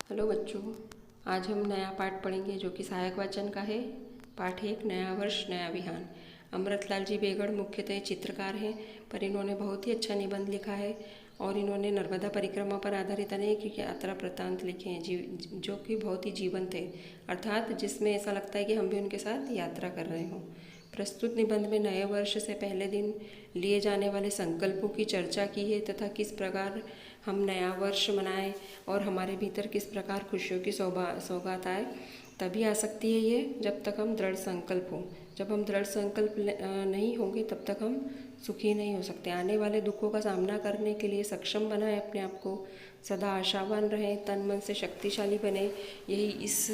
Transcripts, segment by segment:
Hello बच्चों, आज हम नया पाठ पढ़ेंगे जो कि सहायक वाचन का है। पाठ 1, नया वर्ष नया विहान। अमृतलाल जी बेगड़ मुख्यतः चित्रकार हैं, पर इन्होंने बहुत ही अच्छा निबंध लिखा है और इन्होंने नर्मदा परिक्रमा पर आधारित अनेक यात्रा वृत्तांत लिखे हैं जो कि बहुत ही जीवंत है, अर्थात जिसमें ऐसा लगता है कि हम भी उनके साथ यात्रा कर रहे हों। प्रस्तुत निबंध में नए वर्ष से पहले दिन लिए जाने वाले संकल्पों की चर्चा की है तथा किस प्रकार हम नया वर्ष मनाएं और हमारे भीतर किस प्रकार खुशियों की सौगात आए। तभी आ सकती है ये जब तक हम दृढ़ संकल्प हों। जब हम दृढ़ संकल्प नहीं होंगे तब तक हम सुखी नहीं हो सकते। आने वाले दुखों का सामना करने के लिए सक्षम बनाएं अपने आप को, सदा आशावान रहें, तन मन से शक्तिशाली बने। यही इस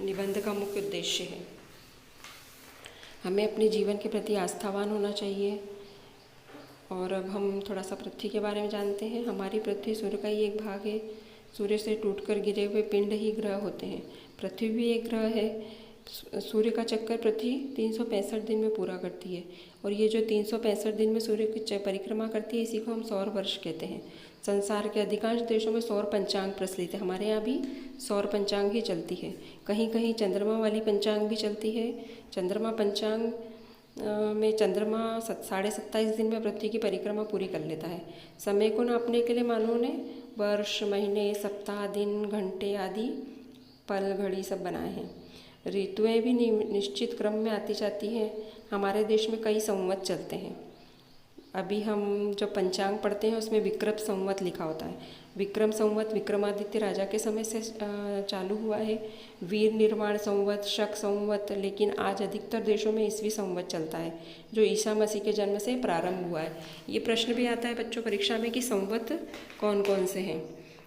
निबंध का मुख्य उद्देश्य है। हमें अपने जीवन के प्रति आस्थावान होना चाहिए। और अब हम थोड़ा सा पृथ्वी के बारे में जानते हैं। हमारी पृथ्वी सूर्य का ही एक भाग है। सूर्य से टूटकर गिरे हुए पिंड ही ग्रह होते हैं। पृथ्वी भी एक ग्रह है। सूर्य का चक्कर पृथ्वी 365 दिन में पूरा करती है और ये जो 365 दिन में सूर्य की परिक्रमा करती है, इसी को हम सौर वर्ष कहते हैं। संसार के अधिकांश देशों में सौर पंचांग प्रचलित है। हमारे यहाँ भी सौर पंचांग ही चलती है। कहीं कहीं चंद्रमा वाली पंचांग भी चलती है। चंद्रमा पंचांग में चंद्रमा 27.5 दिन में पृथ्वी की परिक्रमा पूरी कर लेता है। समय को नापने के लिए मानवों ने वर्ष, महीने, सप्ताह, दिन, घंटे आदि पल घड़ी सब बनाए हैं। ऋतुएं भी निश्चित क्रम में आती जाती हैं। हमारे देश में कई संवत चलते हैं। अभी हम जो पंचांग पढ़ते हैं उसमें विक्रम संवत लिखा होता है। विक्रम संवत विक्रमादित्य राजा के समय से चालू हुआ है। वीर निर्माण संवत, शक संवत, लेकिन आज अधिकतर देशों में ईसवी संवत चलता है जो ईसा मसीह के जन्म से प्रारंभ हुआ है। ये प्रश्न भी आता है बच्चों परीक्षा में कि संवत कौन कौन से हैं।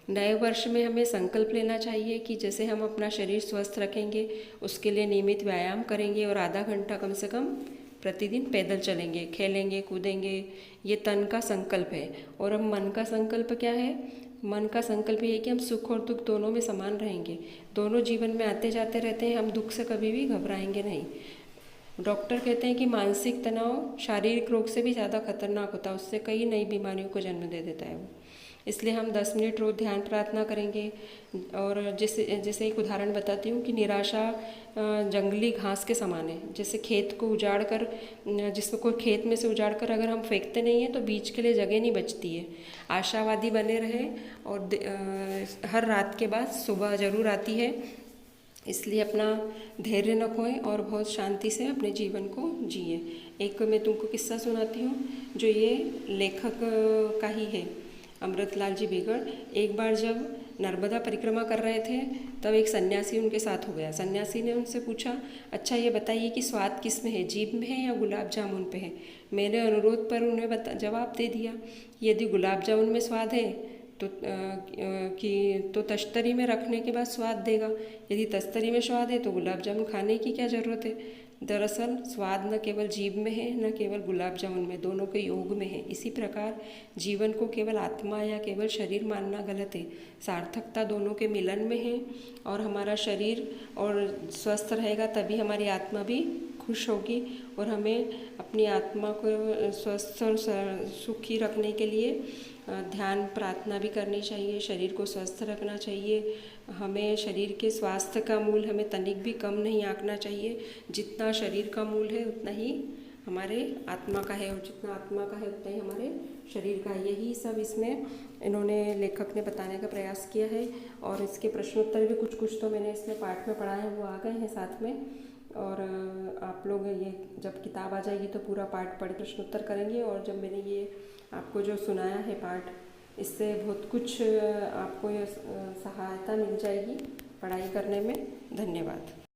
नए वर्ष में हमें संकल्प लेना चाहिए कि जैसे हम अपना शरीर स्वस्थ रखेंगे उसके लिए नियमित व्यायाम करेंगे और आधा घंटा कम से कम प्रतिदिन पैदल चलेंगे, खेलेंगे, कूदेंगे। ये तन का संकल्प है। और अब मन का संकल्प क्या है? मन का संकल्प ये है कि हम सुख और दुख दोनों में समान रहेंगे। दोनों जीवन में आते जाते रहते हैं, हम दुख से कभी भी घबराएंगे नहीं। डॉक्टर कहते हैं कि मानसिक तनाव शारीरिक रोग से भी ज़्यादा खतरनाक होता है, उससे कई नई बीमारियों को जन्म दे देता है वो। इसलिए हम 10 मिनट रोज ध्यान प्रार्थना करेंगे। और जैसे एक उदाहरण बताती हूँ कि निराशा जंगली घास के समान है। जैसे खेत को उजाड़ कर, जिसको खेत में से उजाड़ कर अगर हम फेंकते नहीं हैं तो बीज के लिए जगह नहीं बचती है। आशावादी बने रहें और हर रात के बाद सुबह ज़रूर आती है। इसलिए अपना धैर्य न खोएं और बहुत शांति से अपने जीवन को जिए। एक मैं तुमको किस्सा सुनाती हूँ जो ये लेखक का ही है, अमृतलाल जी बेगड़। एक बार जब नर्मदा परिक्रमा कर रहे थे तब एक सन्यासी उनके साथ हो गया। सन्यासी ने उनसे पूछा, अच्छा ये बताइए कि स्वाद किस में है, जीभ में है या गुलाब जामुन पे है? मेरे अनुरोध पर उन्हें जवाब दे दिया, यदि गुलाब जामुन में स्वाद है तो तश्तरी में रखने के बाद स्वाद देगा, यदि तश्तरी में स्वाद है तो गुलाब जामुन खाने की क्या ज़रूरत है? दरअसल स्वाद न केवल जीभ में है, न केवल गुलाब जामुन में, दोनों के योग में है। इसी प्रकार जीवन को केवल आत्मा या केवल शरीर मानना गलत है। सार्थकता दोनों के मिलन में है। और हमारा शरीर और स्वस्थ रहेगा तभी हमारी आत्मा भी खुश होगी। और हमें अपनी आत्मा को स्वस्थ और सुखी रखने के लिए ध्यान प्रार्थना भी करनी चाहिए, शरीर को स्वस्थ रखना चाहिए। हमें शरीर के स्वास्थ्य का मूल हमें तनिक भी कम नहीं आंकना चाहिए। जितना शरीर का मूल है उतना ही हमारे आत्मा का है और जितना आत्मा का है उतना ही हमारे शरीर का है। यही सब इसमें इन्होंने लेखक ने बताने का प्रयास किया है। और इसके प्रश्नोत्तर भी कुछ तो मैंने इसमें पाठ में पढ़ा है, वो आ गए हैं साथ में। और आप लोग ये जब किताब आ जाएगी तो पूरा पाठ पढ़ प्रश्नोत्तर करेंगे। और जब मैंने ये आपको जो सुनाया है पाठ, इससे बहुत कुछ आपको ये सहायता मिल जाएगी पढ़ाई करने में। धन्यवाद।